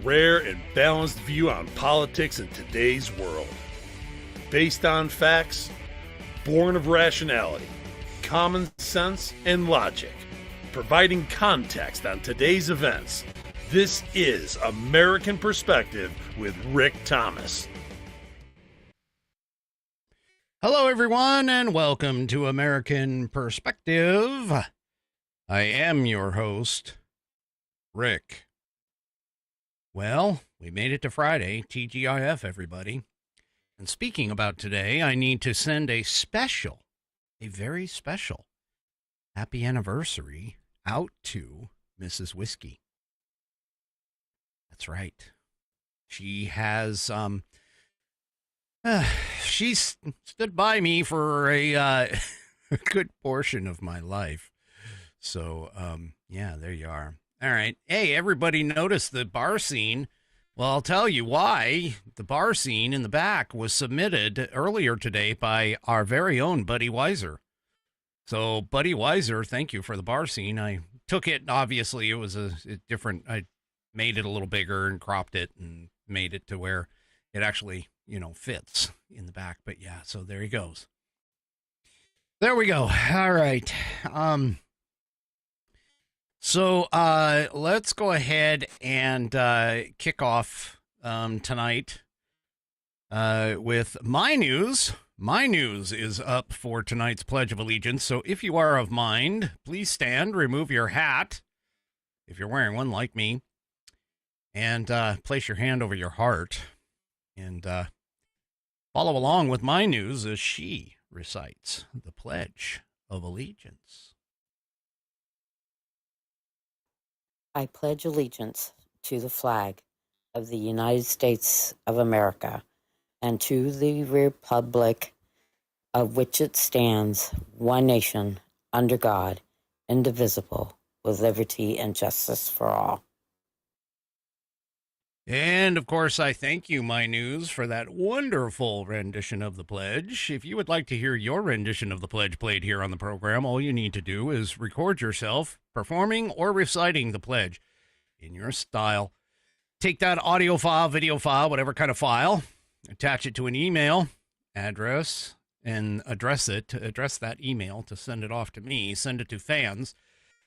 rare and balanced view on politics in today's world. Based on facts, born of rationality, common sense, and logic, providing context on today's events. This is American Perspective with Rick Thomas. Hello, everyone, and welcome to American Perspective. I am your host, Rick. Well, we made it to Friday, TGIF, everybody. And speaking about today, I need to send a very special happy anniversary out to Mrs. Whiskey. That's right. She has, she's stood by me for a good portion of my life. So, yeah, there you are. All right. Hey, everybody noticed the bar scene. Well, I'll tell you why. The bar scene in the back was submitted earlier today by our very own Buddy Weiser. So, Buddy Weiser, thank you for the bar scene. I took it, obviously, it was a different, I made it a little bigger and cropped it and made it to where it actually, fits in the back. But yeah, so there he goes. There we go. All right. So let's go ahead and kick off tonight with my news. My news is up for tonight's Pledge of Allegiance. So if you are of mind, please stand, remove your hat, if you're wearing one like me, and place your hand over your heart and follow along with my news as she recites the Pledge of Allegiance. I pledge allegiance to the flag of the United States of America and to the republic of which it stands, one nation, under God, indivisible, with liberty and justice for all. And, of course, I thank you, My News, for that wonderful rendition of the pledge. If you would like to hear your rendition of the pledge played here on the program, all you need to do is record yourself performing or reciting the pledge in your style. Take that audio file, video file, whatever kind of file, attach it to an email address, and address that email to send it off to me. Send it to fans,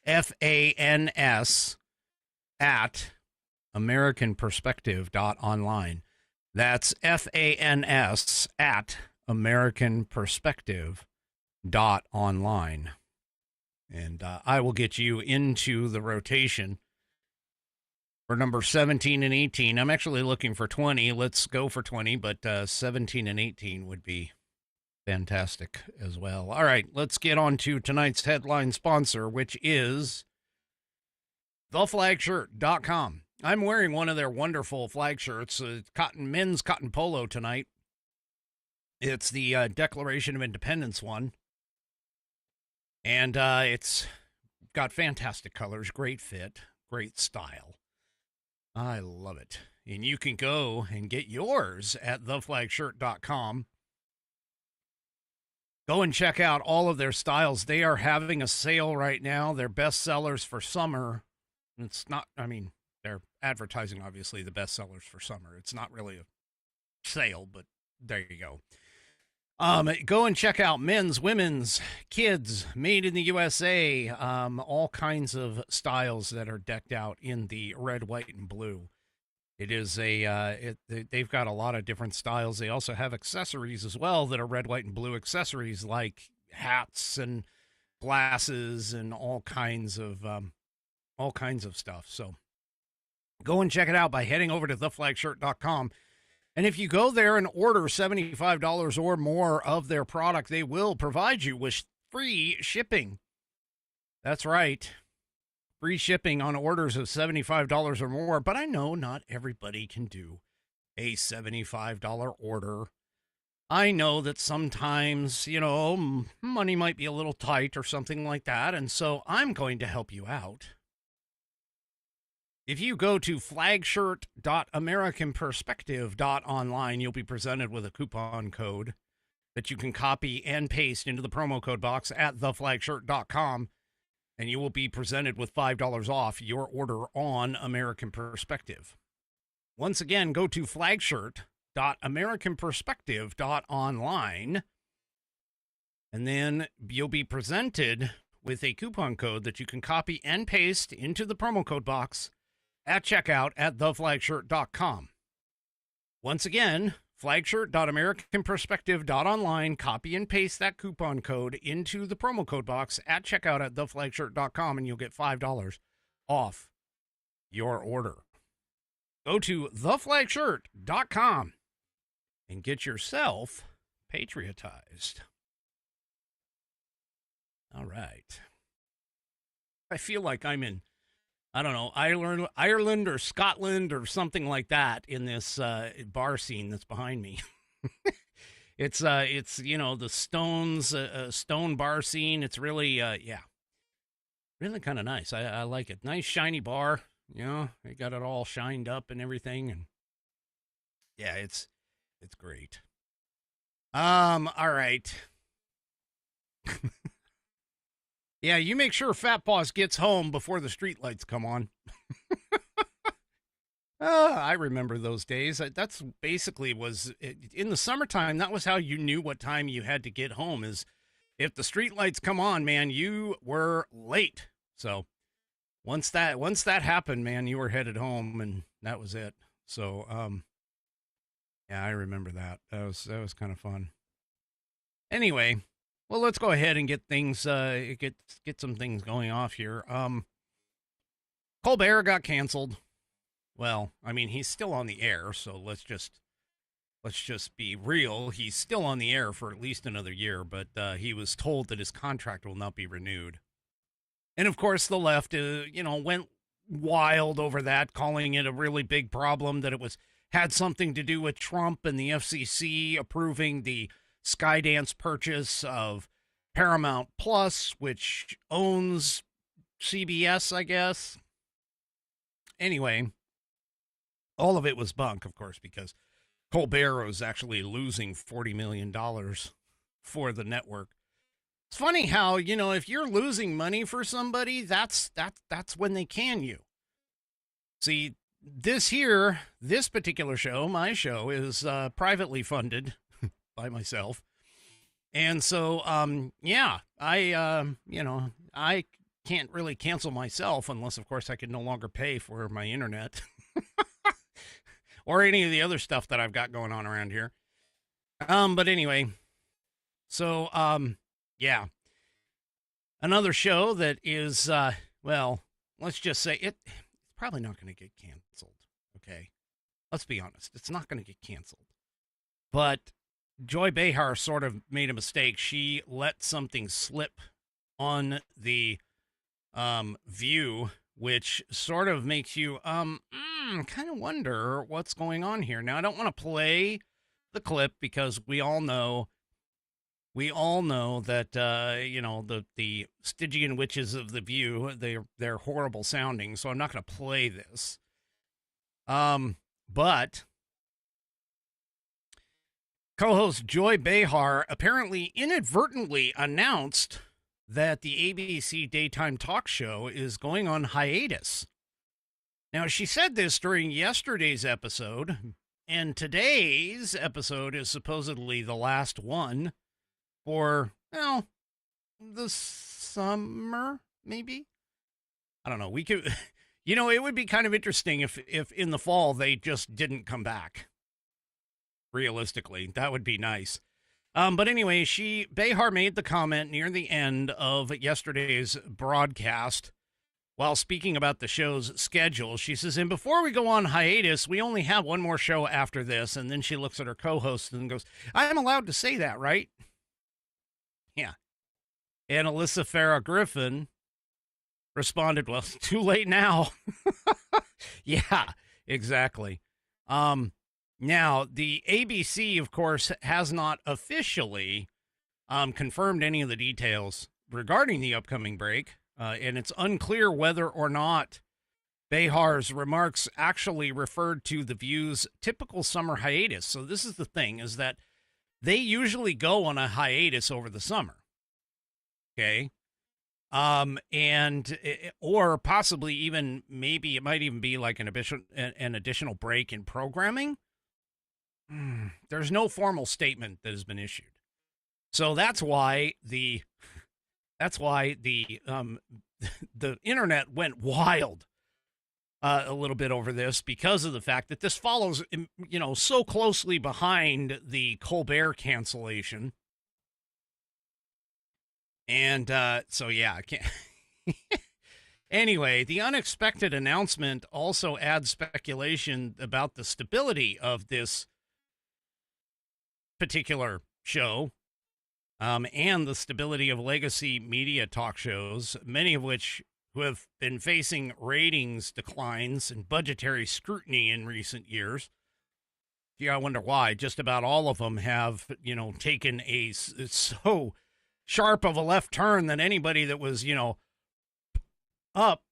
FANS, at AmericanPerspective.online. That's FANS at AmericanPerspective.online. And I will get you into the rotation for number 17 and 18. I'm actually looking for 20. Let's go for 20, but 17 and 18 would be fantastic as well. All right, let's get on to tonight's headline sponsor, which is theflagshirt.com. I'm wearing one of their wonderful flag shirts, men's cotton polo tonight. It's the Declaration of Independence one. And it's got fantastic colors, great fit, great style. I love it. And you can go and get yours at theflagshirt.com. Go and check out all of their styles. They are having a sale right now. Their best sellers for summer. It's not, they're advertising, obviously, the best sellers for summer. It's not really a sale, but there you go. Go and check out men's, women's, kids, made in the USA, all kinds of styles that are decked out in the red, white, and blue. It is they've got a lot of different styles. They also have accessories as well that are red, white, and blue accessories like hats and glasses and all kinds of stuff. So go and check it out by heading over to theflagshirt.com. And if you go there and order $75 or more of their product, they will provide you with free shipping. That's right. Free shipping on orders of $75 or more. But I know not everybody can do a $75 order. I know that sometimes, money might be a little tight or something like that. And so I'm going to help you out. If you go to flagshirt.americanperspective.online, you'll be presented with a coupon code that you can copy and paste into the promo code box at theflagshirt.com, and you will be presented with $5 off your order on American Perspective. Once again, go to flagshirt.americanperspective.online, and then you'll be presented with a coupon code that you can copy and paste into the promo code box at checkout at theflagshirt.com. Once again, flagshirt.americanperspective.online, copy and paste that coupon code into the promo code box at checkout at theflagshirt.com, and you'll get $5 off your order. Go to theflagshirt.com and get yourself patriotized. All right. I feel like I'm in, I don't know, Ireland or Scotland or something like that in this bar scene that's behind me. It's the Stones, Stone bar scene. It's really, really kind of nice. I like it. Nice shiny bar. They got it all shined up and everything, and yeah, it's great. All right. Yeah, you make sure Fat Boss gets home before the streetlights come on. I remember those days. That's basically in the summertime. That was how you knew what time you had to get home. Is if the streetlights come on, man, you were late. So. Once that happened, man, you were headed home, and that was it. So, yeah, I remember that. That was kind of fun. Anyway, well, let's go ahead and get things get some things going off here. Colbert got canceled. Well, I mean, he's still on the air, so let's just be real. He's still on the air for at least another year, but he was told that his contract will not be renewed. And, of course, the left, went wild over that, calling it a really big problem, that it had something to do with Trump and the FCC approving the Skydance purchase of Paramount Plus, which owns CBS, I guess. Anyway, all of it was bunk, of course, because Colbert was actually losing $40 million for the network. It's funny how, if you're losing money for somebody, that's when they can you. See, this particular show, my show, is privately funded by myself. And so, I can't really cancel myself unless, of course, I can no longer pay for my internet or any of the other stuff that I've got going on around here. But anyway, so, yeah. Another show that is, let's just say it's probably not going to get canceled, okay? Let's be honest. It's not going to get canceled. But Joy Behar sort of made a mistake. She let something slip on the View, which sort of makes you kind of wonder what's going on here. Now, I don't want to play the clip because we all know that the Stygian witches of the View, they're horrible sounding, so I'm not going to play this. But co-host Joy Behar apparently inadvertently announced that the ABC daytime talk show is going on hiatus. Now, she said this during yesterday's episode, and today's episode is supposedly the last one for, the summer, maybe? I don't know. We could, it would be kind of interesting if in the fall they just didn't come back. Realistically, that would be nice. But anyway, Behar made the comment near the end of yesterday's broadcast while speaking about the show's schedule. She says, and before we go on hiatus, we only have one more show after this. And then she looks at her co-host and goes, I'm allowed to say that, right? Yeah. And Alyssa Farah Griffin responded, well, it's too late now. Yeah, exactly. Now, the ABC, of course, has not officially confirmed any of the details regarding the upcoming break, and it's unclear whether or not Behar's remarks actually referred to the View's typical summer hiatus. So this is the thing, is that they usually go on a hiatus over the summer, okay? Or possibly even maybe it might even be like an additional break in programming. There's no formal statement that has been issued. So that's why the the internet went wild a little bit over this, because of the fact that this follows, so closely behind the Colbert cancellation. And so, yeah, I can't. Anyway, the unexpected announcement also adds speculation about the stability of this particular show, and the stability of legacy media talk shows, many of which who have been facing ratings declines and budgetary scrutiny in recent years. Yeah, I wonder why. Just about all of them have, taken a so sharp of a left turn that anybody that was, up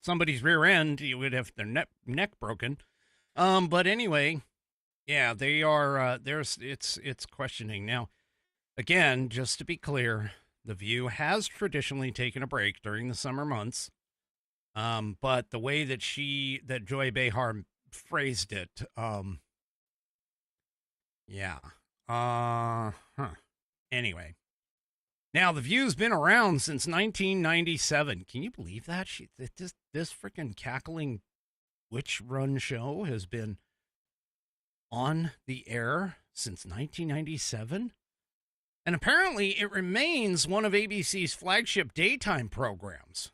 somebody's rear end, you would have their neck broken. But anyway, yeah, they are, it's questioning. Now, again, just to be clear, The View has traditionally taken a break during the summer months. But the way that Joy Behar phrased it, yeah. Anyway. Now, The View's been around since 1997. Can you believe that? This freaking cackling witch-run show has been on the air since 1997? And apparently it remains one of ABC's flagship daytime programs.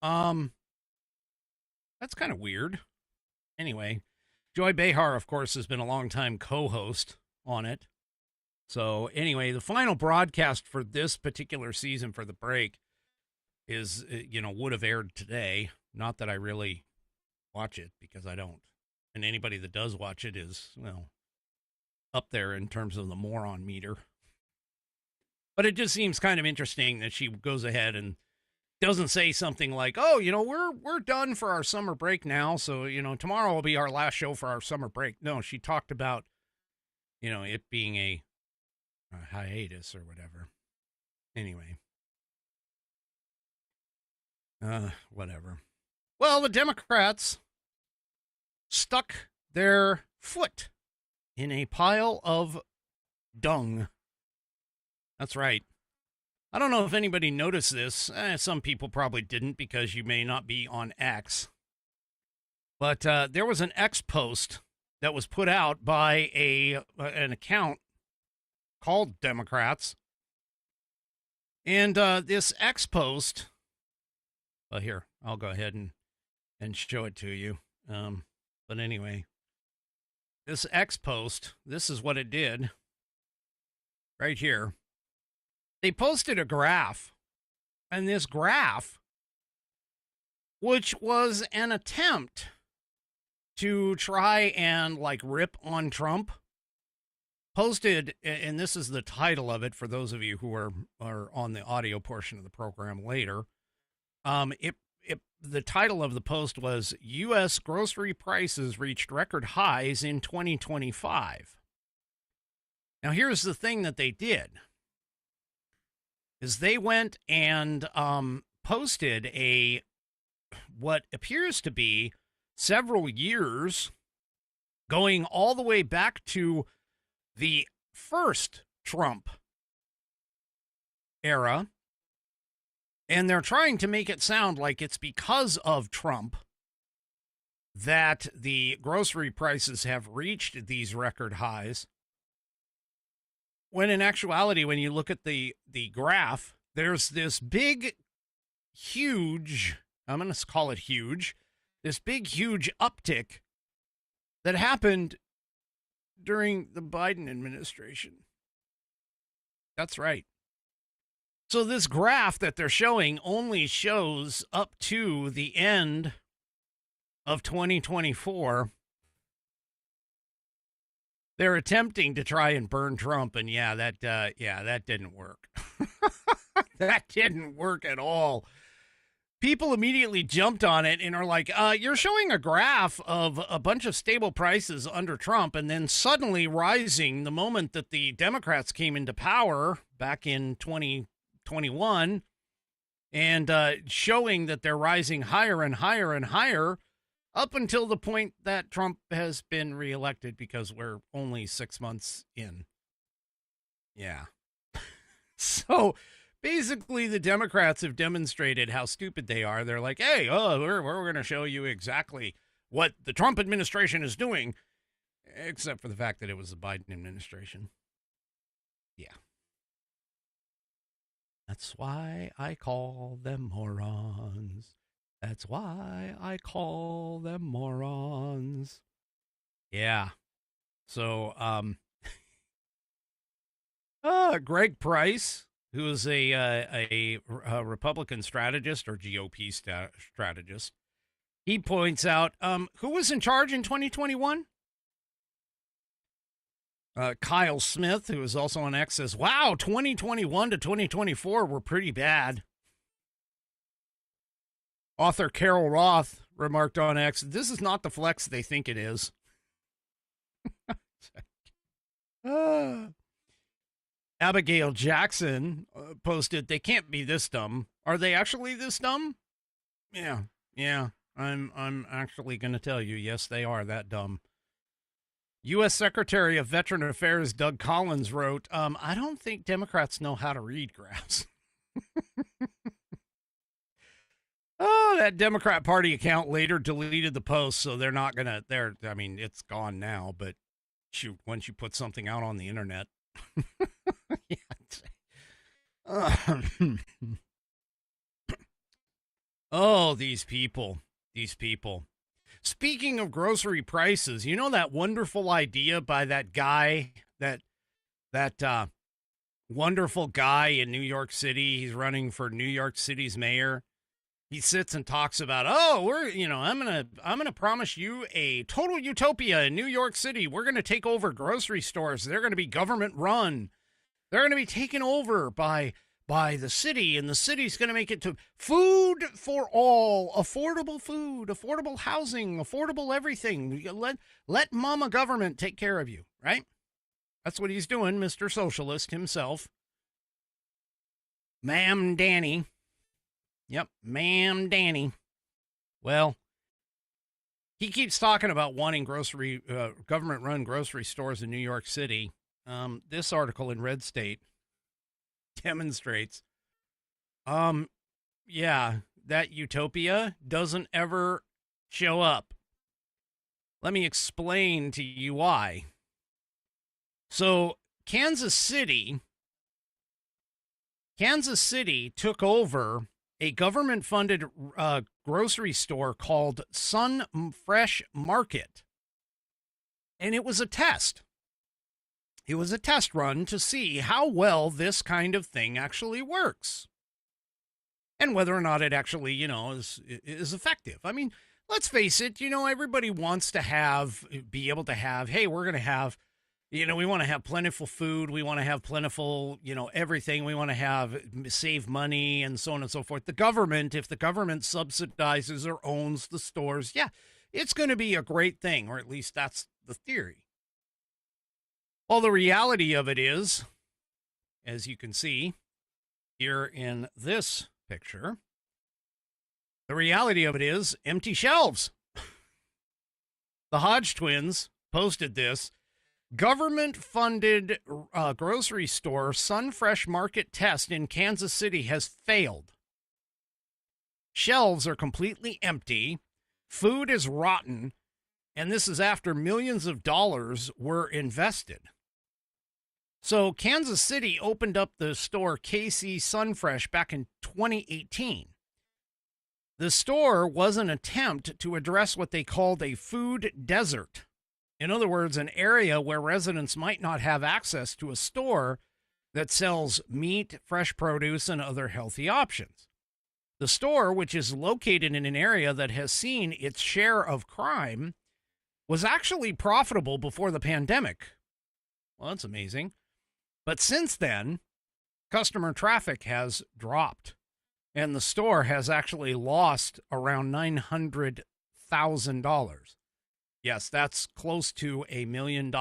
That's kind of weird. Anyway, Joy Behar, of course, has been a longtime co-host on it. So anyway, the final broadcast for this particular season for the break is, would have aired today. Not that I really watch it, because I don't. And anybody that does watch it is, up there in terms of the moron meter. But it just seems kind of interesting that she goes ahead and doesn't say something like, oh, we're done for our summer break now, so, tomorrow will be our last show for our summer break. No, she talked about, it being a hiatus or whatever. Anyway. Whatever. Well, the Democrats stuck their foot in a pile of dung. That's right. I don't know if anybody noticed this. Some people probably didn't, because you may not be on X. But there was an X post that was put out by an account called Democrats. And this X post, well, here, I'll go ahead and show it to you. But anyway, this X post, this is what it did right here. They posted a graph, and this graph, which was an attempt to try and rip on Trump, posted, and this is the title of it for those of you who are on the audio portion of the program later. The title of the post was U.S. grocery prices reached record highs in 2025. Now, here's the thing that they did, is they went and posted what appears to be several years going all the way back to the first Trump era. And they're trying to make it sound like it's because of Trump that the grocery prices have reached these record highs. When in actuality, when you look at the graph, there's this big, huge, I'm going to call it huge, this big, huge uptick that happened during the Biden administration. That's right. So this graph that they're showing only shows up to the end of 2024. They're attempting to try and burn Trump, and that didn't work. That didn't work at all. People immediately jumped on it and are like, you're showing a graph of a bunch of stable prices under Trump and then suddenly rising the moment that the Democrats came into power back in 2020 2021 and showing that they're rising higher and higher and higher up until the point that Trump has been reelected, because we're only 6 months in. Yeah. So basically, the Democrats have demonstrated how stupid they are. They're like, hey, we're going to show you exactly what the Trump administration is doing, except for the fact that it was the Biden administration. Yeah. That's why I call them morons. That's why I call them morons. Yeah. So, Greg Price, who is a Republican strategist or GOP strategist, he points out, who was in charge in 2021? Kyle Smith, who is also on X, says, wow, 2021 to 2024 were pretty bad. Author Carol Roth remarked on X, this is not the flex they think it is. Abigail Jackson posted, they can't be this dumb. Are they actually this dumb? Yeah. I'm actually going to tell you, yes, they are that dumb. U.S. Secretary of Veteran Affairs Doug Collins wrote, I don't think Democrats know how to read graphs. Oh, that Democrat Party account later deleted the post, so they're not going to, I mean, it's gone now, but shoot, once you put something out on the internet. Oh, these people. Speaking of grocery prices, you know that wonderful idea by that guy, that wonderful guy in New York City? He's running for New York City's mayor. He sits and talks about, I'm gonna promise you a total utopia in New York City. We're gonna take over grocery stores. They're gonna be government run. They're gonna be taken over by the city, and the city's gonna make it to food for all, affordable food, affordable housing, affordable everything. Let mama government take care of you, right? That's what he's doing, Mr. Socialist himself. Ma'am Danny. Yep, Ma'am Danny. Well, he keeps talking about wanting government-run grocery stores in New York City. This article in Red State demonstrates, that utopia doesn't ever show up. Let me explain to you why. So, Kansas City took over a government-funded grocery store called Sun Fresh Market. And it was a test. It was a test run to see how well this kind of thing actually works. And whether or not it actually, is effective. I mean, let's face it, everybody wants to be able to have, hey, we're going to have, we want to have plentiful food. We want to have plentiful, everything. We want to save money and so on and so forth. The government, if the government subsidizes or owns the stores, it's going to be a great thing, or at least that's the theory. Well, the reality of it is, as you can see here in this picture, the reality of it is empty shelves. The Hodge twins posted this. Government-funded grocery store Sun Fresh Market test in Kansas City has failed. Shelves are completely empty. Food is rotten. And this is after millions of dollars were invested. So Kansas City opened up the store KC Sunfresh back in 2018. The store was an attempt to address what they called a food desert. In other words, an area where residents might not have access to a store that sells meat, fresh produce, and other healthy options. The store, which is located in an area that has seen its share of crime, was actually profitable before the pandemic. Well, that's amazing. But since then, customer traffic has dropped, and the store has actually lost around $900,000. Yes, that's close to $1 million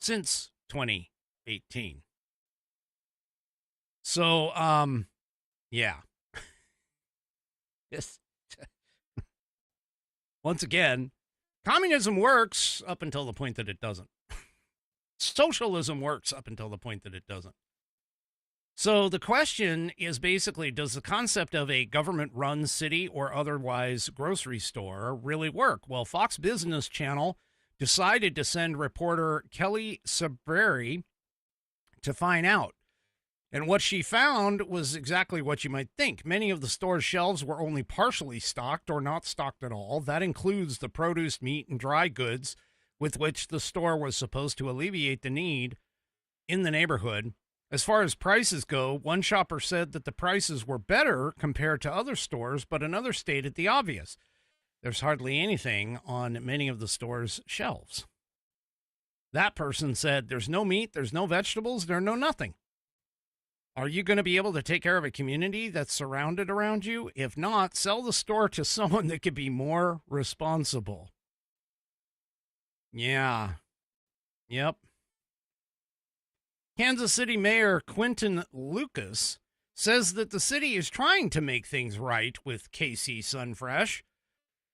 since 2018. So, yeah. Yes. Once again, communism works up until the point that it doesn't. Socialism works up until the point that it doesn't. So the question is basically, does the concept of a government-run city or otherwise grocery store really work? Well, Fox Business Channel decided to send reporter Kelly Sabreri to find out. And what she found was exactly what you might think. Many of the store's shelves were only partially stocked or not stocked at all. That includes the produce, meat, and dry goods with which the store was supposed to alleviate the need in the neighborhood. As far as prices go, one shopper said that the prices were better compared to other stores, but another stated the obvious. There's hardly anything on many of the store's shelves. That person said, there's no meat, there's no vegetables, there's no nothing. Are you going to be able to take care of a community that's surrounded around you? If not, sell the store to someone that could be more responsible. Yeah. Yep. Kansas City Mayor Quentin Lucas says that the city is trying to make things right with KC Sunfresh,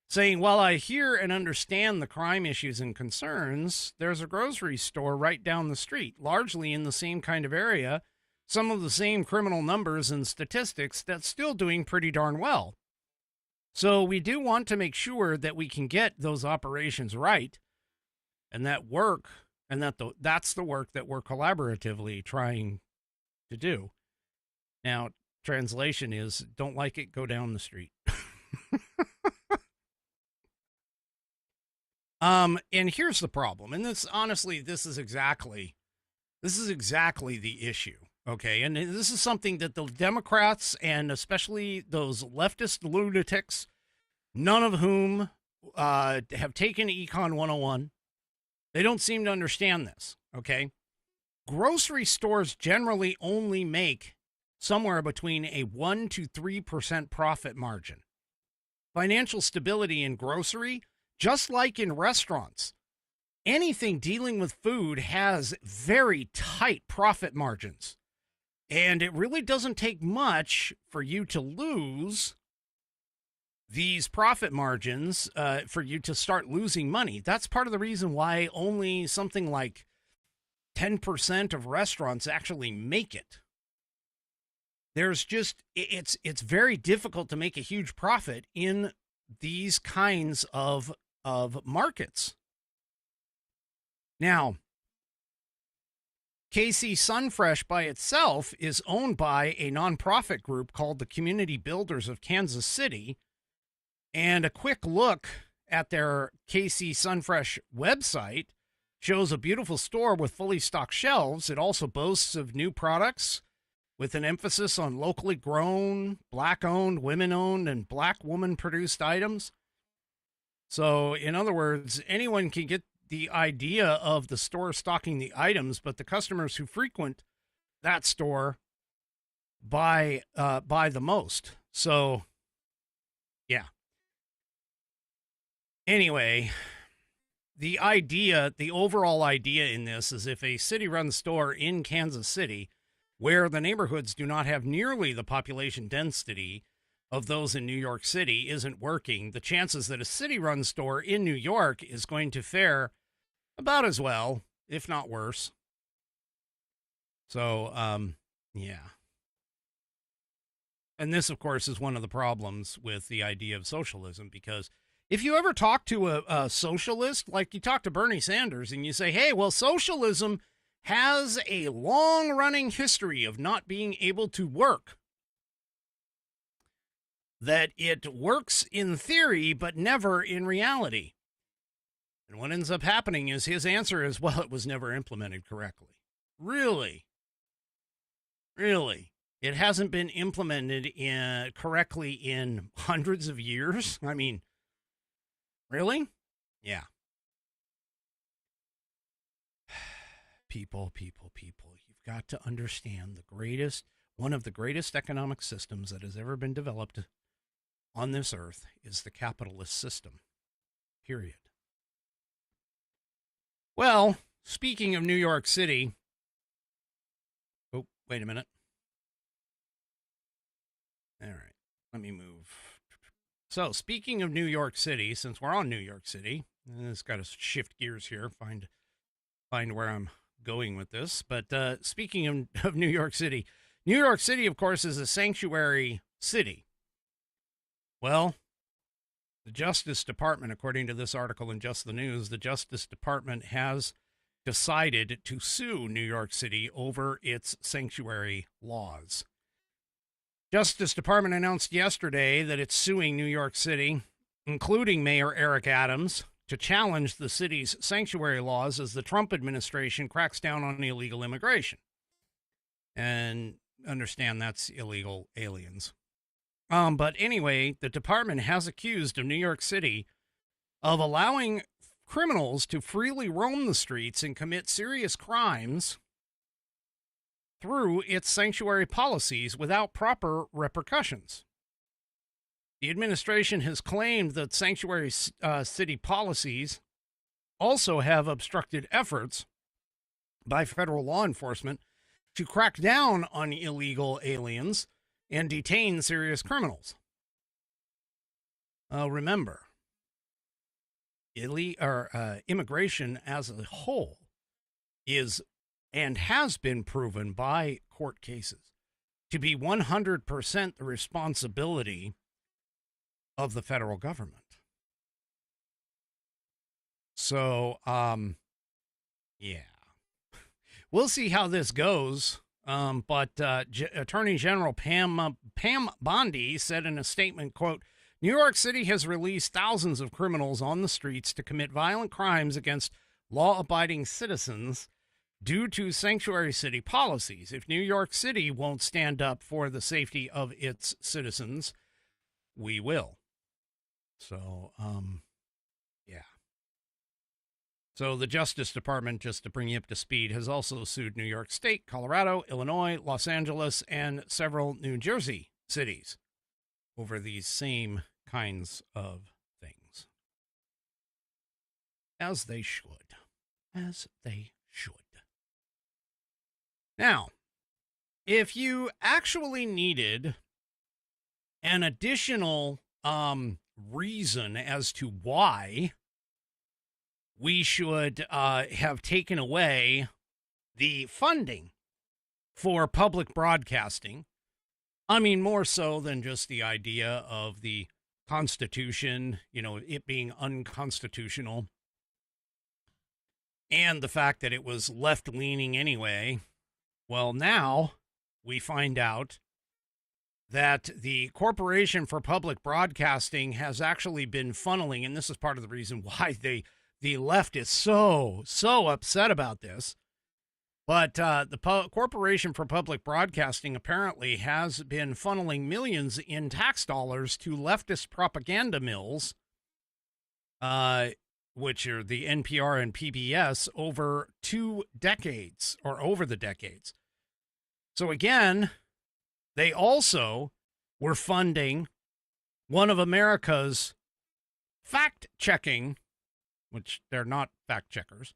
saying, while I hear and understand the crime issues and concerns, there's a grocery store right down the street, largely in the same kind of area, some of the same criminal numbers and statistics that's still doing pretty darn well. So we do want to make sure that we can get those operations right and that work, and that's the work that we're collaboratively trying to do. Now, translation is, don't like it, go down the street. And here's the problem. And this, honestly, this is exactly the issue. Okay. And this is something that the Democrats and especially those leftist lunatics, none of whom have taken Econ 101. They don't seem to understand this. Okay. Grocery stores generally only make somewhere between a 1% to 3% profit margin. Financial stability in grocery, just like in restaurants, anything dealing with food has very tight profit margins. And it really doesn't take much for you to lose these profit margins, for you to start losing money. That's part of the reason why only something like 10% of restaurants actually make it. There's just, it's very difficult to make a huge profit in these kinds of markets. Now, KC Sunfresh by itself is owned by a nonprofit group called the Community Builders of Kansas City. And a quick look at their KC Sunfresh website shows a beautiful store with fully stocked shelves. It also boasts of new products with an emphasis on locally grown, black-owned, women-owned, and black woman-produced items. So, in other words, anyone can get the idea of the store stocking the items, but the customers who frequent that store buy the most. So, yeah. Anyway, the overall idea in this is if a city-run store in Kansas City, where the neighborhoods do not have nearly the population density of those in New York City, isn't working, the chances that a city-run store in New York is going to fare about as well, if not worse. So, yeah. And this, of course, is one of the problems with the idea of socialism, because if you ever talk to a socialist, like you talk to Bernie Sanders and you say, hey, well, socialism has a long-running history of not being able to work. That it works in theory, but never in reality. And what ends up happening is his answer is, well, it was never implemented correctly. Really? Really? It hasn't been implemented correctly in hundreds of years? I mean, really? Yeah. People. You've got to understand one of the greatest economic systems that has ever been developed on this earth is the capitalist system. Period. Well, speaking of New York City. Oh, wait a minute. let me move. So, speaking of New York City, since we're on New York City, it's got to shift gears here, find where I'm going with this. But speaking of New York City, of course, is a sanctuary city. Well, the Justice Department, according to this article in Just the News, the Justice Department has decided to sue New York City over its sanctuary laws. Justice Department announced yesterday that it's suing New York City, including Mayor Eric Adams, to challenge the city's sanctuary laws as the Trump administration cracks down on illegal immigration. And understand that's illegal aliens. But anyway, the department has accused of New York City of allowing criminals to freely roam the streets and commit serious crimes through its sanctuary policies without proper repercussions. The administration has claimed that sanctuary city policies also have obstructed efforts by federal law enforcement to crack down on illegal aliens and detain serious criminals. Remember, immigration as a whole is and has been proven by court cases to be 100% the responsibility of the federal government. So, yeah. We'll see how this goes. But Attorney General Pam Bondi said in a statement, quote, New York City has released thousands of criminals on the streets to commit violent crimes against law-abiding citizens due to sanctuary city policies. If New York City won't stand up for the safety of its citizens, we will. So, yeah. So the Justice Department, just to bring you up to speed, has also sued New York State, Colorado, Illinois, Los Angeles, and several New Jersey cities over these same kinds of things. As they should. As they should. Now, if you actually needed an additional reason as to why we should have taken away the funding for public broadcasting, I mean, more so than just the idea of the Constitution, you know, it being unconstitutional, and the fact that it was left-leaning anyway. Well, now we find out that the Corporation for Public Broadcasting has actually been funneling, and this is part of the reason why the left is so upset about this. But the Corporation for Public Broadcasting apparently has been funneling millions in tax dollars to leftist propaganda mills, which are the NPR and PBS, over 2 decades, or over the decades. So again, they also were funding one of America's fact-checking, which they're not fact-checkers,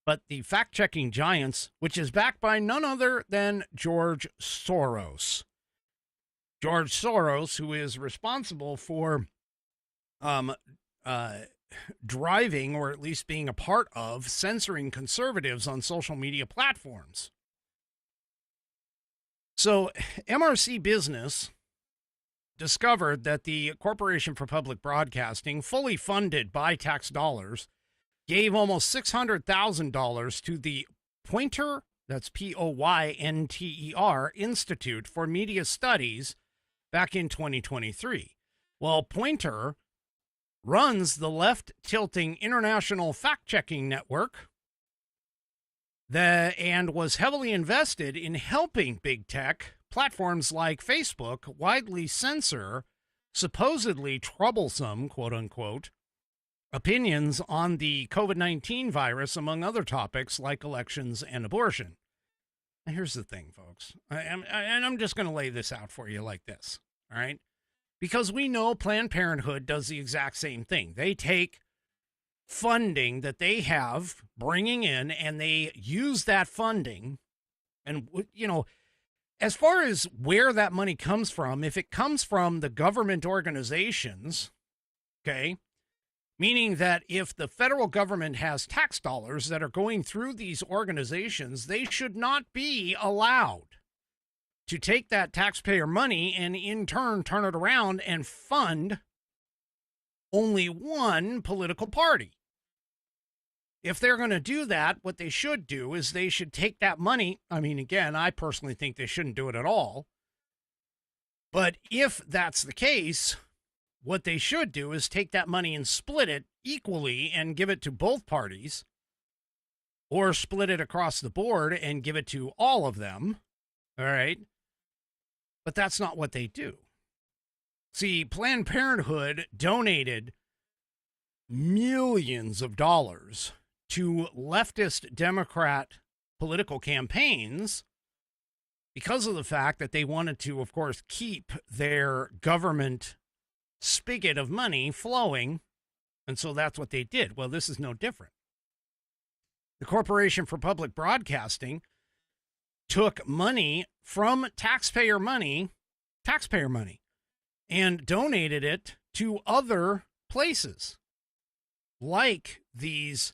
but the fact-checking giants, which is backed by none other than George Soros. George Soros, who is responsible for driving, or at least being a part of, censoring conservatives on social media platforms. So MRC Business discovered that the Corporation for Public Broadcasting, fully funded by tax dollars, gave almost $600,000 to the Poynter, that's Poynter, Institute for Media Studies back in 2023. Well, Poynter runs the left-tilting international fact-checking network and was heavily invested in helping big tech platforms like Facebook widely censor supposedly troublesome, quote-unquote, opinions on the COVID-19 virus, among other topics like elections and abortion. Now, here's the thing, folks, and I'm just going to lay this out for you like this, all right? Because we know Planned Parenthood does the exact same thing. They take funding that they have bringing in, and they use that funding. And, you know, as far as where that money comes from, if it comes from the government organizations, okay, meaning that if the federal government has tax dollars that are going through these organizations, they should not be allowed to take that taxpayer money and in turn turn it around and fund only one political party. If they're going to do that, what they should do is they should take that money. I mean, again, I personally think they shouldn't do it at all. But if that's the case, what they should do is take that money and split it equally and give it to both parties, or split it across the board and give it to all of them. All right. But that's not what they do. See, Planned Parenthood donated millions of dollars to leftist Democrat political campaigns because of the fact that they wanted to, of course, keep their government spigot of money flowing. And so that's what they did. Well, this is no different. The Corporation for Public Broadcasting took money from taxpayer money, and donated it to other places like these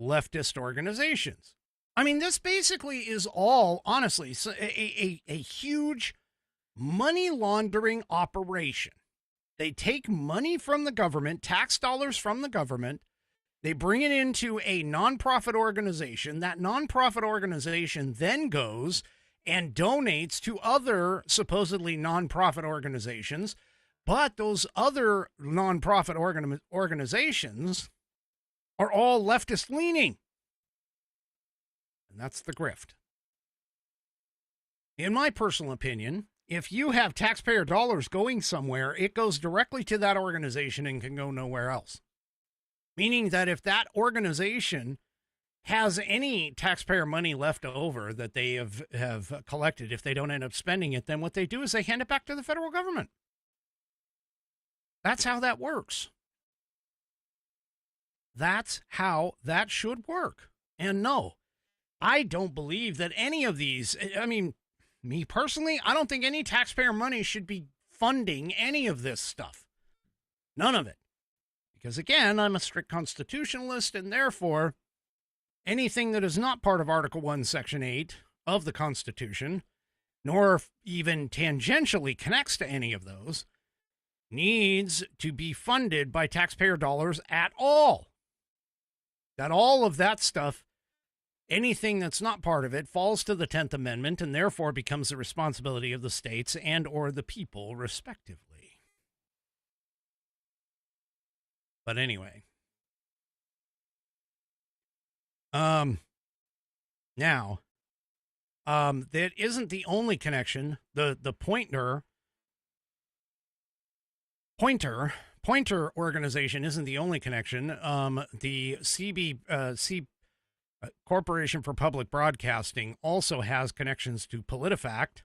leftist organizations. I mean, this basically is all, honestly, a huge money laundering operation. They take money from the government, tax dollars from the government, they bring it into a nonprofit organization. That nonprofit organization then goes and donates to other supposedly nonprofit organizations, but those other nonprofit organizations are all leftist leaning. And that's the grift. In my personal opinion, if you have taxpayer dollars going somewhere, it goes directly to that organization and can go nowhere else. Meaning that if that organization has any taxpayer money left over that they have collected, if they don't end up spending it, then what they do is they hand it back to the federal government. That's how that works. That's how that should work. And no, I don't believe that any of these, I mean, me personally, I don't think any taxpayer money should be funding any of this stuff. None of it. Because again, I'm a strict constitutionalist, and therefore anything that is not part of Article 1, Section 8 of the Constitution, nor even tangentially connects to any of those, needs to be funded by taxpayer dollars at all. That all of that stuff, anything that's not part of it, falls to the 10th Amendment and therefore becomes the responsibility of the states and or the people, respectively. But anyway. Now, that isn't the only connection. The Pointer organization isn't the only connection. The Corporation for Public Broadcasting also has connections to PolitiFact.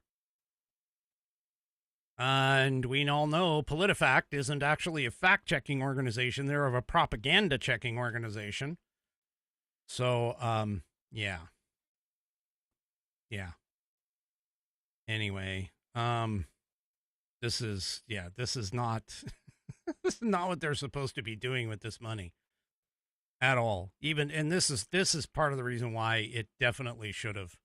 And we all know PolitiFact isn't actually a fact-checking organization. They're a propaganda-checking organization. So, yeah. Anyway, this is not, this is not what they're supposed to be doing with this money at all. And this is part of the reason why it definitely should have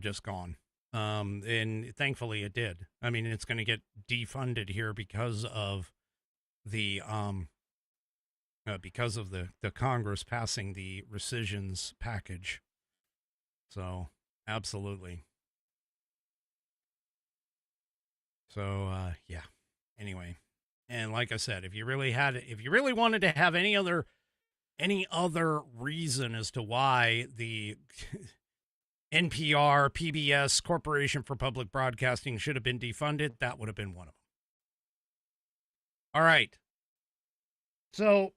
just gone. And thankfully it did. I mean, it's going to get defunded here because of the Congress passing the rescissions package. So absolutely. So, yeah, anyway. And like I said, if you really wanted to have any other reason as to why the NPR, PBS, Corporation for Public Broadcasting should have been defunded, that would have been one of them. All right. So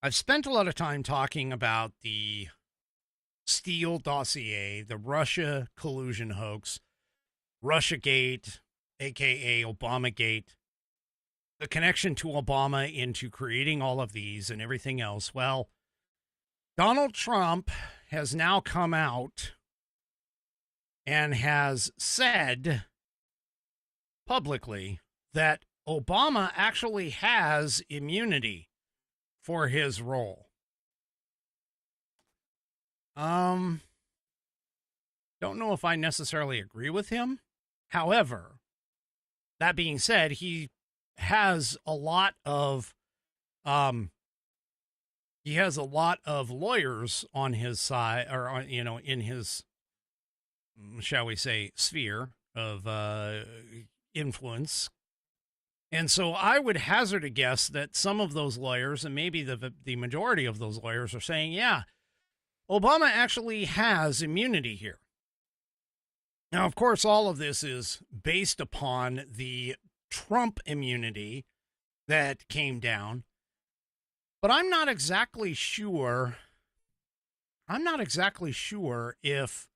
I've spent a lot of time talking about the Steele dossier, the Russia collusion hoax, Russiagate, aka Obamagate, the connection to Obama into creating all of these and everything else. Well, Donald Trump has now come out and has said publicly that Obama actually has immunity for his role. Don't know if I necessarily agree with him. However, that being said, he has a lot of lawyers on his side, or on, in his, shall we say, sphere of influence. And so I would hazard a guess that some of those lawyers, and maybe the majority of those lawyers, are saying, yeah, Obama actually has immunity here. Now, of course, all of this is based upon the Trump immunity that came down, but I'm not exactly sure if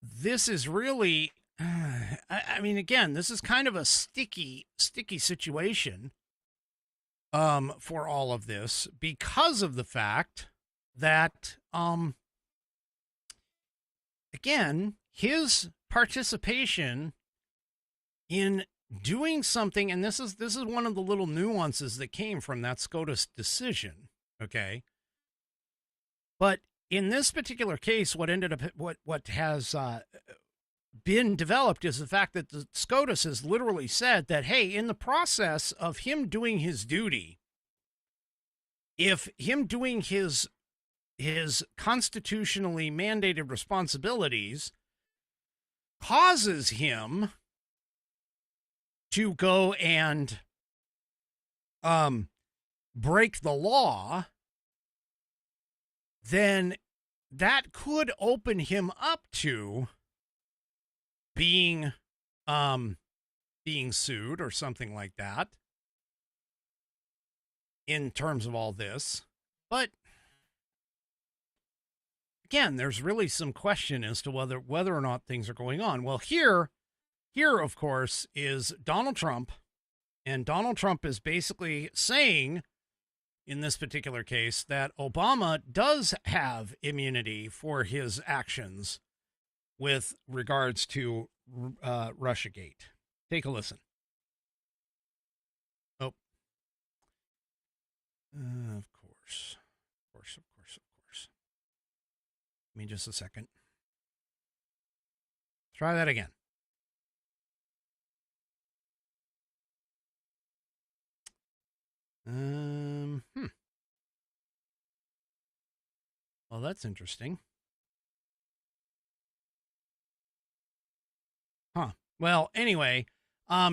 this is really, I mean, again, this is kind of a sticky situation for all of this, because of the fact that, again, his participation in doing something, and this is one of the little nuances that came from that SCOTUS decision, okay? But in this particular case, what has been developed is the fact that the SCOTUS has literally said that, hey, in the process of him doing his duty, if him doing his constitutionally mandated responsibilities causes him to go and break the law, then that could open him up to being sued or something like that in terms of all this. But again, there's really some question as to whether or not things are going on. Well, here, of course, is Donald Trump, and Donald Trump is basically saying, in this particular case, that Obama does have immunity for his actions with regards to Russiagate. Take a listen. Oh, of course. Give me just a second. Try that again. Well, that's interesting. Huh. Well, anyway,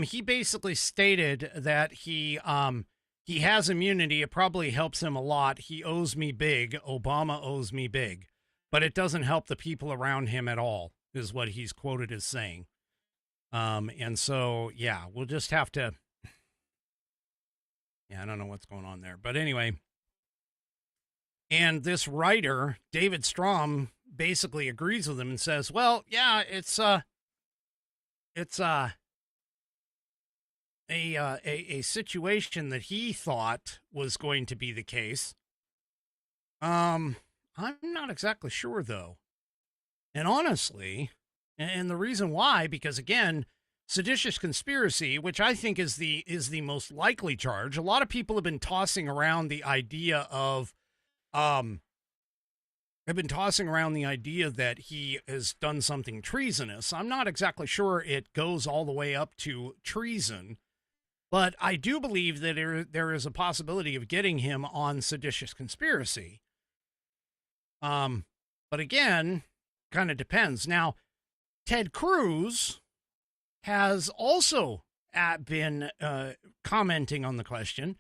he basically stated that he has immunity. It probably helps him a lot. He owes me big. Obama owes me big. But it doesn't help the people around him at all, is what he's quoted as saying. And so, yeah, we'll just have to... Yeah, I don't know what's going on there. But anyway, and this writer, David Strom, basically agrees with him and says, well, yeah, it's a situation that he thought was going to be the case. I'm not exactly sure, though. And honestly, and the reason why, because again, seditious conspiracy, which I think is the most likely charge. A lot of people have been tossing around the idea of, that he has done something treasonous. I'm not exactly sure it goes all the way up to treason, but I do believe that there is a possibility of getting him on seditious conspiracy. But again, kind of depends. Now, Ted Cruz has also been commenting on the question,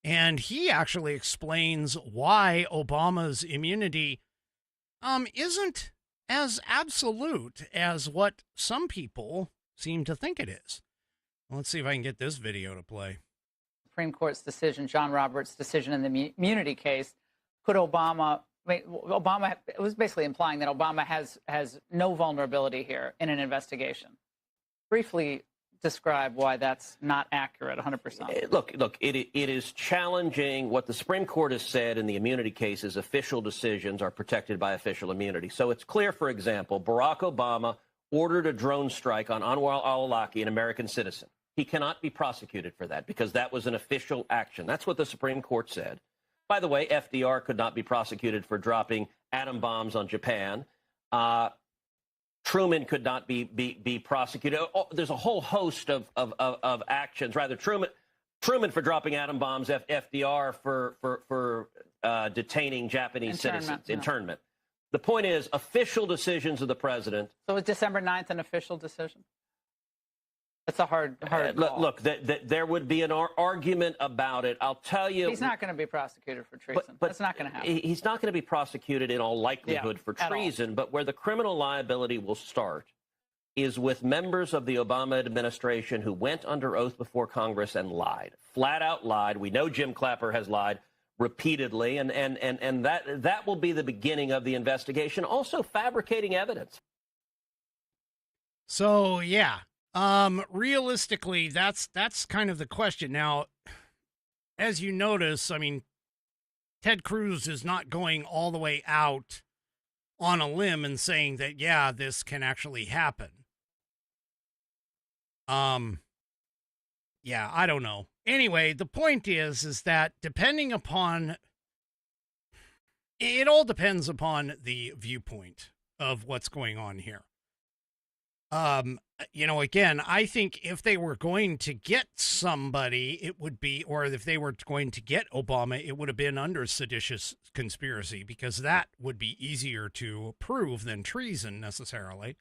and he actually explains why Obama's immunity isn't as absolute as what some people seem to think it is. Let's see if I can get this video to play. Supreme Court's decision, John Roberts' decision in the immunity case, put Obama... Obama, it was basically implying that Obama has no vulnerability here in an investigation. Briefly describe why that's not accurate 100%. Look, it is challenging what the Supreme Court has said in the immunity cases. Official decisions are protected by official immunity. So it's clear, for example, Barack Obama ordered a drone strike on Anwar al-Awlaki, an American citizen. He cannot be prosecuted for that because that was an official action. That's what the Supreme Court said. By the way, FDR could not be prosecuted for dropping atom bombs on Japan. Truman could not be prosecuted. Oh, there's a whole host of actions. Rather, Truman for dropping atom bombs, FDR for detaining Japanese citizens. Internment. The point is, official decisions of the president. So was December 9th an official decision? It's a hard call. Look, there would be an argument about it. I'll tell you. He's not going to be prosecuted for treason. But that's not going to happen. He's not going to be prosecuted in all likelihood for treason. But where the criminal liability will start is with members of the Obama administration who went under oath before Congress and lied, flat out lied. We know Jim Clapper has lied repeatedly, and that will be the beginning of the investigation. Also, fabricating evidence. So, yeah. Realistically, that's kind of the question. Now, as you notice, I mean, Ted Cruz is not going all the way out on a limb and saying that, yeah, this can actually happen. Yeah, I don't know. Anyway, the point is that depending upon, it all depends upon the viewpoint of what's going on here. Again, I think if they were going to get somebody, it would be, or if they were going to get Obama, it would have been under seditious conspiracy, because that would be easier to prove than treason necessarily.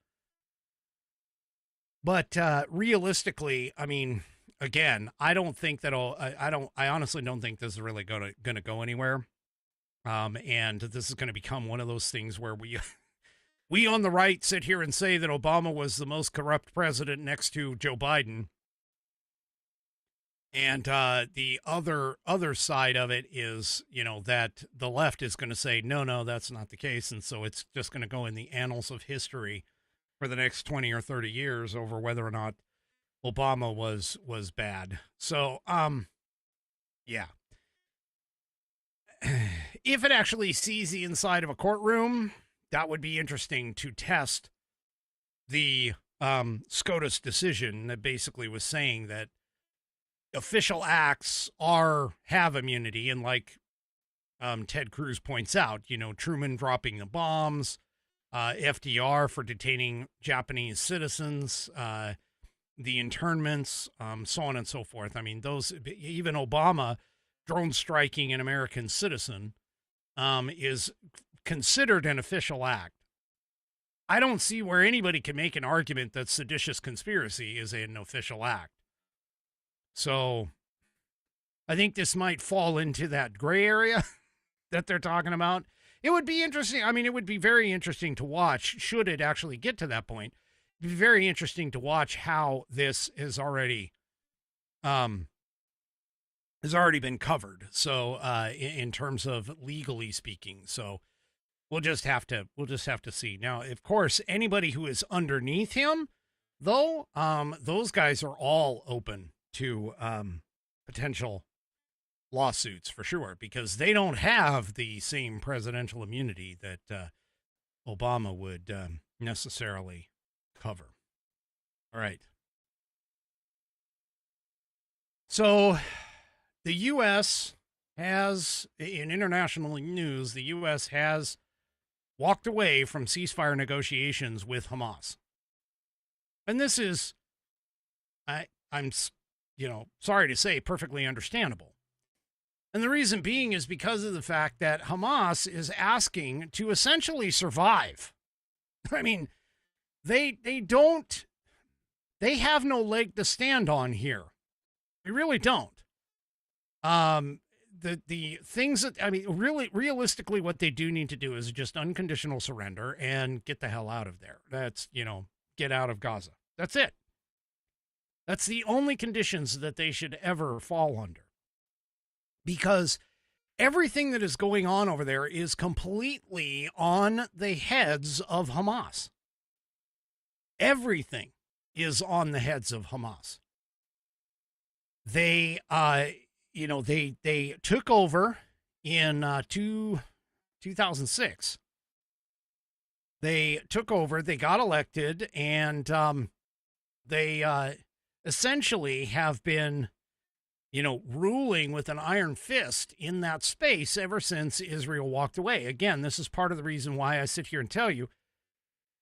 But realistically, I mean, again, I don't think that I honestly don't think this is really going to go anywhere. And this is going to become one of those things where we on the right sit here and say that Obama was the most corrupt president next to Joe Biden. And the other side of it is, that the left is going to say, no, that's not the case. And so it's just going to go in the annals of history for the next 20 or 30 years over whether or not Obama was bad. So, yeah. If it actually sees the inside of a courtroom, that would be interesting to test the SCOTUS decision that basically was saying that official acts have immunity. And like Ted Cruz points out, Truman dropping the bombs, FDR for detaining Japanese citizens, the internments, so on and so forth. I mean, those, even Obama drone striking an American citizen is considered an official act. I don't see where anybody can make an argument that seditious conspiracy is an official act. So I think this might fall into that gray area that they're talking about. It would be interesting. I mean, it would be very interesting to watch, should it actually get to that point. It'd be very interesting to watch how this is already been covered. So in terms of legally speaking. So we'll just have to see. Now, of course, anybody who is underneath him, though, those guys are all open to potential lawsuits for sure, because they don't have the same presidential immunity that Obama would necessarily cover. All right. So the U.S. has, in international news, the U.S. has walked away from ceasefire negotiations with Hamas. And this is, I'm sorry to say, perfectly understandable. And the reason being is because of the fact that Hamas is asking to essentially survive. I mean, they have no leg to stand on here. They really don't. The things that, I mean, really, realistically, what they do need to do is just unconditional surrender and get the hell out of there. That's, get out of Gaza. That's it. That's the only conditions that they should ever fall under. Because everything that is going on over there is completely on the heads of Hamas. Everything. is on the heads of Hamas. They, they took over in 2006. They took over, they got elected, and they essentially have been, ruling with an iron fist in that space ever since Israel walked away. Again, this is part of the reason why I sit here and tell you.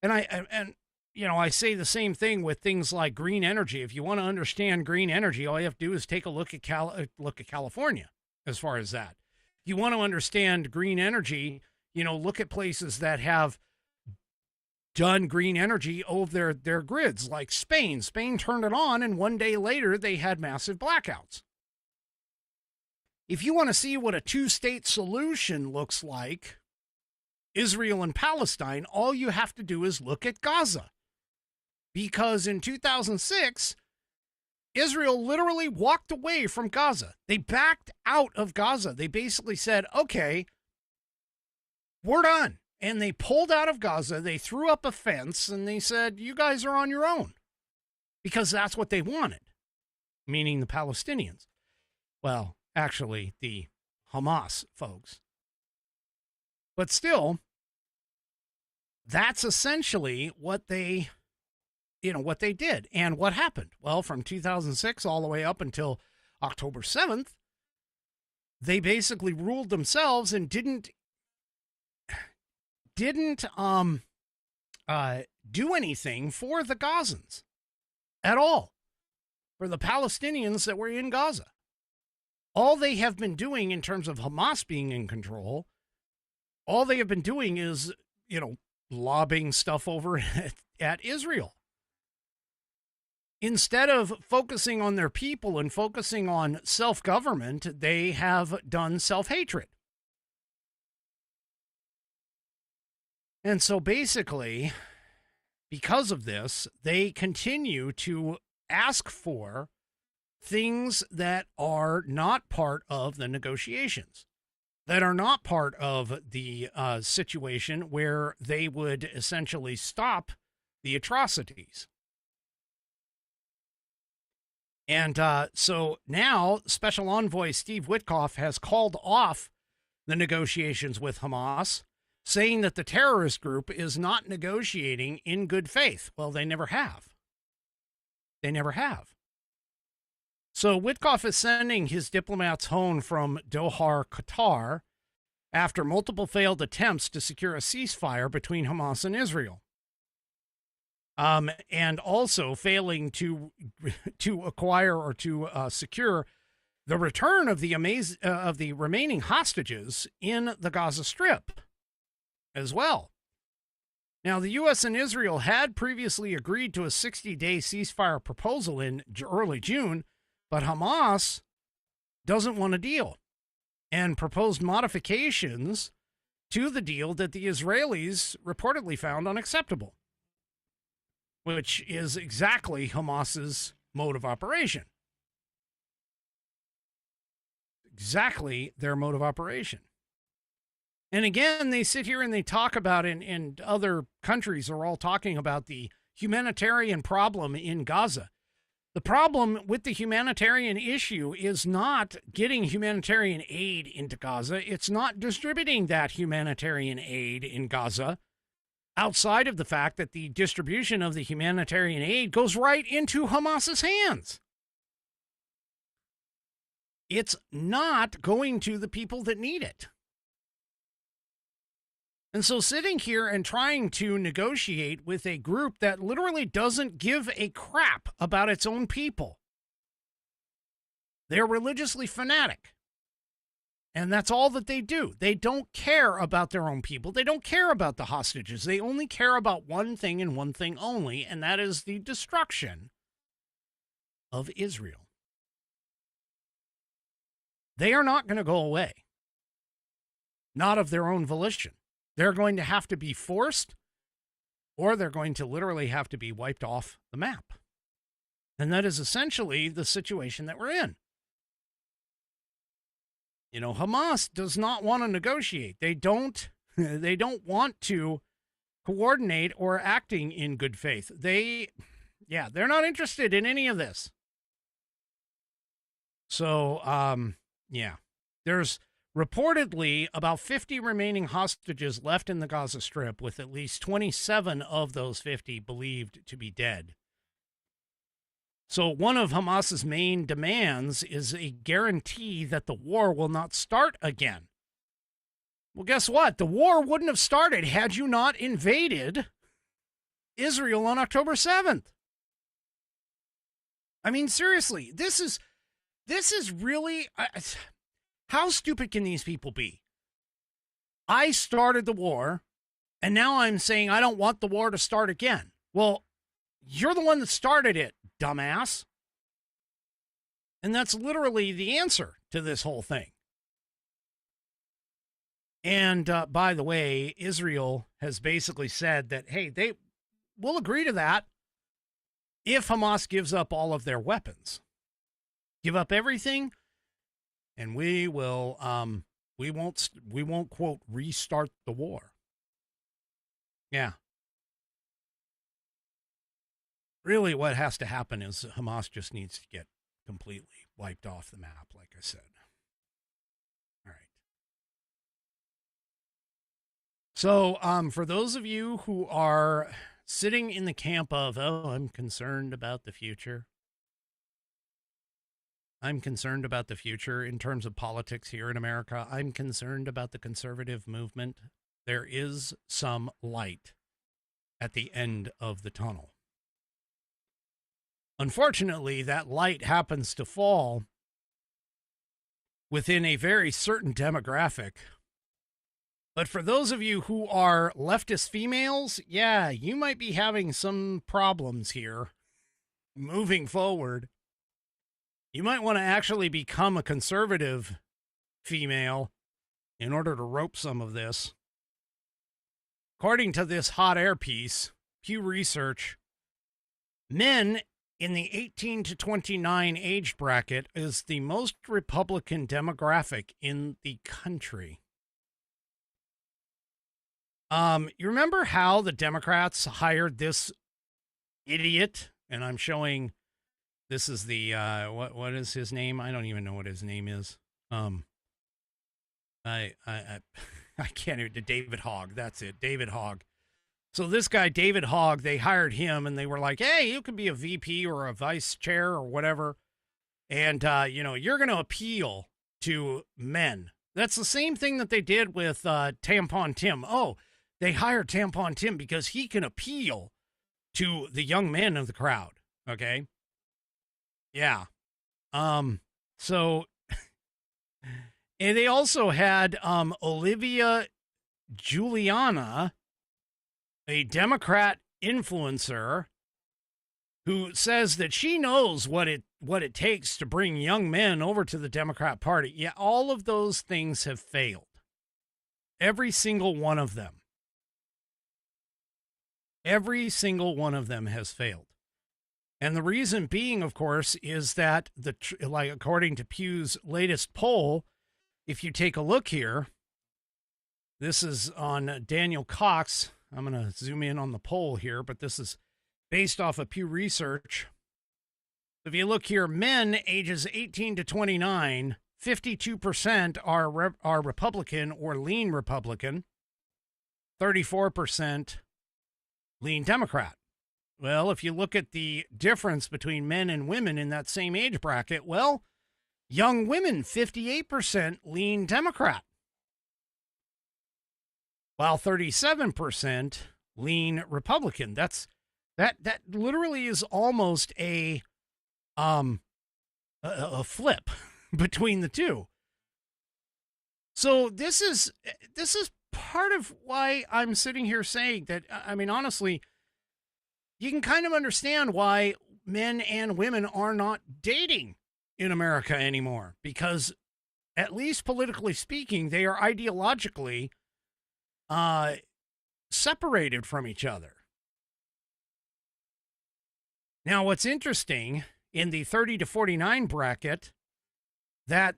And I say the same thing with things like green energy. If you want to understand green energy, all you have to do is take a look at California as far as that. If you want to understand green energy, look at places that have done green energy over their grids, like Spain. Spain turned it on, and one day later, they had massive blackouts. If you want to see what a two-state solution looks like, Israel and Palestine, all you have to do is look at Gaza. Because in 2006, Israel literally walked away from Gaza. They backed out of Gaza. They basically said, okay, we're done. And they pulled out of Gaza, they threw up a fence, and they said, you guys are on your own. Because that's what they wanted, meaning the Palestinians. Well, actually, the Hamas folks. But still, that's essentially what they did. And what happened? Well, from 2006 all the way up until October 7th, they basically ruled themselves and didn't do anything for the Gazans at all, for the Palestinians that were in Gaza. All they have been doing in terms of Hamas being in control, all they have been doing is, lobbing stuff over at Israel. Instead of focusing on their people and focusing on self-government, they have done self-hatred. And so basically, because of this, they continue to ask for things that are not part of the negotiations, that are not part of the situation where they would essentially stop the atrocities. And so now Special Envoy Steve Witkoff has called off the negotiations with Hamas, saying that the terrorist group is not negotiating in good faith. Well, they never have. They never have. So Witkoff is sending his diplomats home from Doha, Qatar, after multiple failed attempts to secure a ceasefire between Hamas and Israel. And also failing to acquire or to secure the return of the remaining hostages in the Gaza Strip as well. Now, the U.S. and Israel had previously agreed to a 60-day ceasefire proposal in early June, but Hamas doesn't want a deal and proposed modifications to the deal that the Israelis reportedly found unacceptable, which is exactly Hamas's mode of operation. Exactly their mode of operation. And again, they sit here and they talk about, and other countries are all talking about the humanitarian problem in Gaza. The problem with the humanitarian issue is not getting humanitarian aid into Gaza. It's not distributing that humanitarian aid in Gaza, outside of the fact that the distribution of the humanitarian aid goes right into Hamas's hands. It's not going to the people that need it. And so sitting here and trying to negotiate with a group that literally doesn't give a crap about its own people. They're religiously fanatic. And that's all that they do. They don't care about their own people. They don't care about the hostages. They only care about one thing and one thing only, and that is the destruction of Israel. They are not going to go away. Not of their own volition. They're going to have to be forced, or they're going to literally have to be wiped off the map. And that is essentially the situation that we're in. Hamas does not want to negotiate. They don't want to coordinate or acting in good faith. They, Yeah, they're not interested in any of this. So, yeah, there's reportedly about 50 remaining hostages left in the Gaza Strip, with at least 27 of those 50 believed to be dead. So one of Hamas's main demands is a guarantee that the war will not start again. Well, guess what? The war wouldn't have started had you not invaded Israel on October 7th. I mean, seriously, this is really, how stupid can these people be? I started the war, and now I'm saying I don't want the war to start again. Well, you're the one that started it, dumbass. And that's literally the answer to this whole thing. And by the way, Israel has basically said that, hey, they will agree to that if Hamas gives up all of their weapons. Give up everything, and we will we won't quote restart the war. Yeah. Really, what has to happen is Hamas just needs to get completely wiped off the map, like I said. All right. So, for those of you who are sitting in the camp of, oh, I'm concerned about the future. I'm concerned about the future in terms of politics here in America. I'm concerned about the conservative movement. There is some light at the end of the tunnel. Unfortunately, that light happens to fall within a very certain demographic. But for those of you who are leftist females, yeah, you might be having some problems here moving forward. You might want to actually become a conservative female in order to rope some of this. According to this hot air piece, Pew Research, men in the 18 to 29 age bracket is the most Republican demographic in the country. You remember how the Democrats hired this idiot? And I'm showing, this is the, what is his name? I don't even know what his name is. I can't even, David Hogg. That's it. David Hogg. So this guy, David Hogg, they hired him and they were like, hey, you could be a VP or a vice chair or whatever. And, you're going to appeal to men. That's the same thing that they did with Tampon Tim. Oh, they hired Tampon Tim because he can appeal to the young men of the crowd. Okay. Yeah. So, and they also had Olivia Juliana, a Democrat influencer, who says that she knows what it takes to bring young men over to the Democrat Party. Yeah, all of those things have failed. Every single one of them. Every single one of them has failed. And the reason being, of course, is that according to Pew's latest poll, if you take a look here, this is on Daniel Cox. I'm going to zoom in on the poll here, but this is based off of Pew Research. If you look here, men ages 18 to 29, 52% are Republican or lean Republican, 34% lean Democrat. Well, if you look at the difference between men and women in that same age bracket, well, young women, 58% lean Democrat, while 37% lean Republican. That literally is almost a flip between the two. So this is part of why I'm sitting here saying that, I mean, honestly, you can kind of understand why men and women are not dating in America anymore, because at least politically speaking, they are ideologically separated from each other. Now, what's interesting in the 30 to 49 bracket, that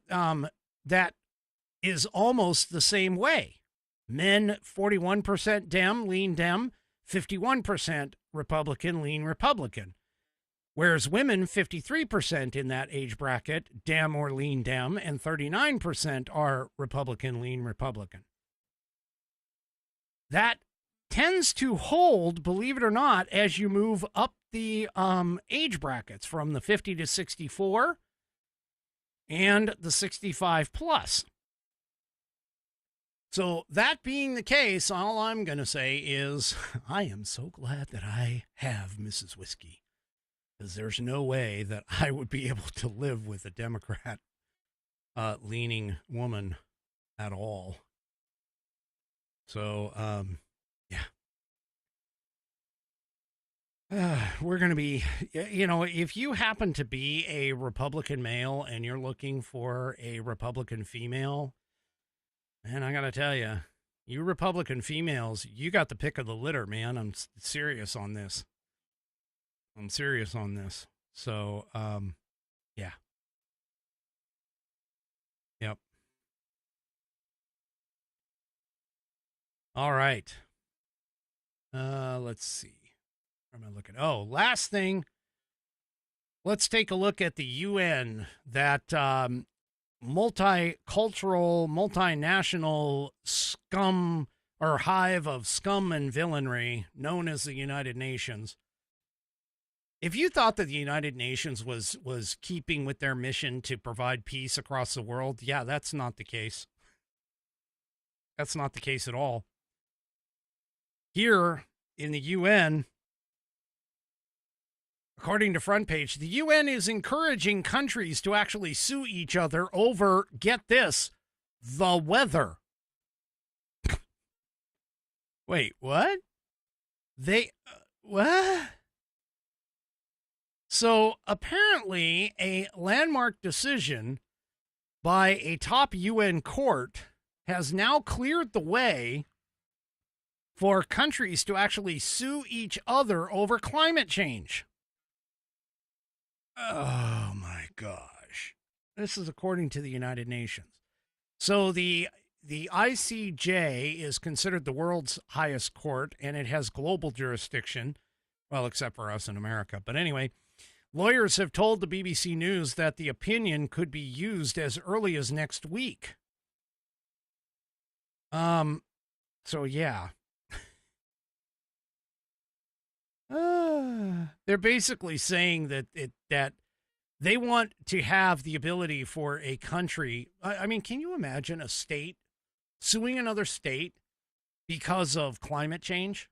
is almost the same way. Men, 41% Dem, lean Dem, 51% Republican, lean Republican. Whereas women, 53% in that age bracket, Dem or lean Dem, and 39% are Republican, lean Republican. That tends to hold, believe it or not, as you move up the age brackets from the 50 to 64 and the 65 plus. So that being the case, all I'm going to say is I am so glad that I have Mrs. Whiskey, because there's no way that I would be able to live with a Democrat leaning woman at all. So, we're going to be, if you happen to be a Republican male and you're looking for a Republican female, man, I got to tell you, you Republican females, you got the pick of the litter, man. I'm serious on this. So, yeah. Yep. All right. Let's see. Where am I looking? Oh, last thing. Let's take a look at the UN, that multicultural, multinational scum or hive of scum and villainy known as the United Nations. If you thought that the United Nations was keeping with their mission to provide peace across the world, yeah, that's not the case. That's not the case at all. Here in the UN, according to Front Page, the UN is encouraging countries to actually sue each other over, get this, the weather. Wait, what? What? So apparently a landmark decision by a top UN court has now cleared the way for countries to actually sue each other over climate change. Oh my gosh. This is according to the United Nations. So the ICJ is considered the world's highest court, and it has global jurisdiction, well, except for us in America. But anyway, lawyers have told the BBC News that the opinion could be used as early as next week. So yeah. They're basically saying that that they want to have the ability for a country. I mean, can you imagine a state suing another state because of climate change?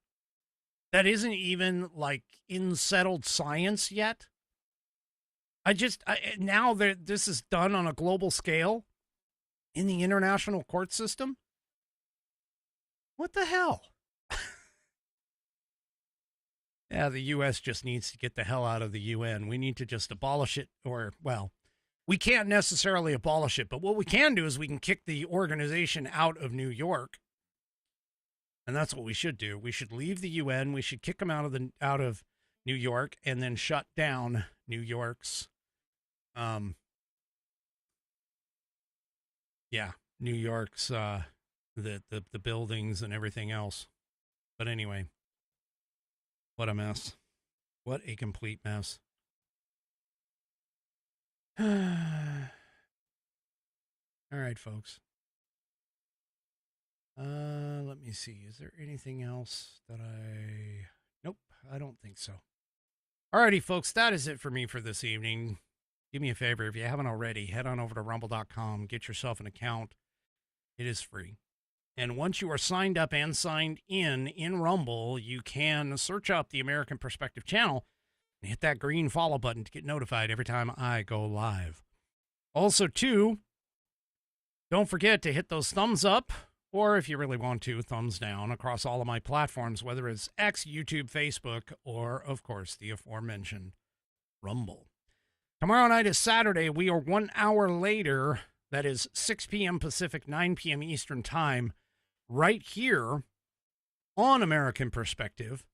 That isn't even like in settled science yet. Now that this is done on a global scale in the international court system. What the hell? Yeah, the U.S. just needs to get the hell out of the UN. We need to just abolish it, or, well, we can't necessarily abolish it, but what we can do is we can kick the organization out of New York. And that's what we should do. We should leave the UN. We should kick them out of New York, and then shut down New York's, New York's, the buildings and everything else. But anyway. What a mess. What a complete mess. All right, folks. Let me see. Is there anything else that Nope, I don't think so. All righty, folks. That is it for me for this evening. Do me a favor. If you haven't already, head on over to rumble.com. Get yourself an account. It is free. And once you are signed up and signed in Rumble, you can search up the American Perspective channel and hit that green follow button to get notified every time I go live. Also, too, don't forget to hit those thumbs up, or if you really want to, thumbs down across all of my platforms, whether it's X, YouTube, Facebook, or, of course, the aforementioned Rumble. Tomorrow night is Saturday. We are 1 hour later. That is 6 p.m. Pacific, 9 p.m. Eastern Time. Right here on American Perspective.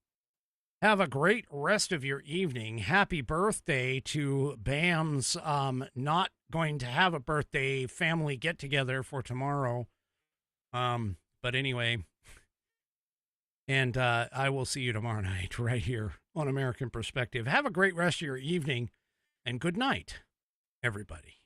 Have a great rest of your evening. Happy birthday to Bam's not going to have a birthday family get-together for tomorrow. But anyway, and I will see you tomorrow night right here on American Perspective. Have a great rest of your evening, and good night, everybody.